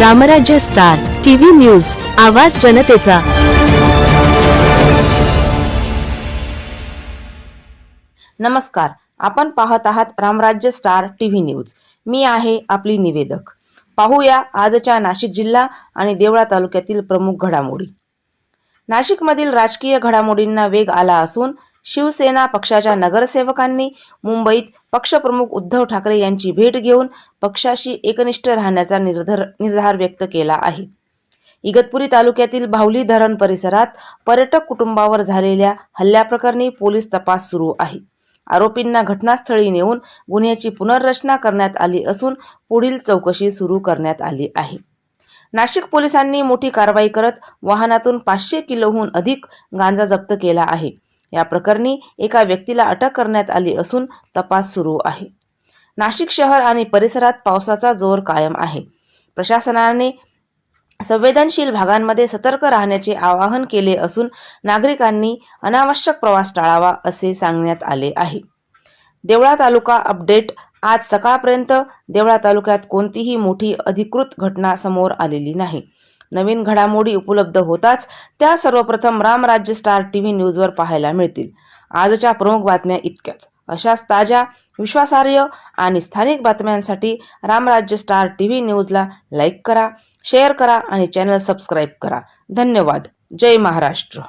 रामराज्य star TV news, आवाज जनतेचा। नमस्कार, आपण पाहत आहात रामराज्य स्टार टीव्ही न्यूज। मी आहे आपली निवेदक। पाहूया आजच्या नाशिक जिल्हा आणि देवळा तालुक्यातील प्रमुख घडामोडी। नाशिकमधील राजकीय घडामोडींना वेग आला असून शिवसेना पक्षाच्या नगरसेवकांनी मुंबईत पक्षप्रमुख उद्धव ठाकरे यांची भेट घेऊन पक्षाशी एकनिष्ठ राहण्याचा निर्धार व्यक्त केला आहे। इगतपुरी तालुक्यातील भावली धरण परिसरात पर्यटक कुटुंबावर झालेल्या हल्ल्याप्रकरणी पोलीस तपास सुरू आहे। आरोपींना घटनास्थळी नेऊन गुन्ह्याची पुनर्रचना करण्यात आली असून पुढील चौकशी सुरू करण्यात आली आहे। नाशिक पोलिसांनी मोठी कारवाई करत वाहनातून 500 किलोहून अधिक गांजा जप्त केला आहे। या प्रकरणी एका व्यक्तीला अटक करण्यात आली असून तपास सुरू आहे। नाशिक शहर आणि परिसरात पावसाचा जोर कायम आहे। प्रशासनाने संवेदनशील भागांमध्ये सतर्क राहण्याचे आवाहन केले असून नागरिकांनी अनावश्यक प्रवास टाळावा असे सांगण्यात आले आहे। देवळा तालुका अपडेट। आज सकाळपर्यंत देवळा तालुक्यात कोणतीही मोठी अधिकृत घटना समोर आलेली नाही। नवीन घडामोडी उपलब्ध होताच त्या सर्वप्रथम रामराज्य स्टार टीव्ही न्यूजवर पाहायला मिळतील। आजच्या प्रमुख बातम्या इतक्याच। अशाच ताज्या, विश्वासार्ह आणि स्थानिक बातम्यांसाठी रामराज्य स्टार टीव्ही न्यूजला लाईक करा, शेअर करा आणि चॅनल सबस्क्राईब करा। धन्यवाद। जय महाराष्ट्र।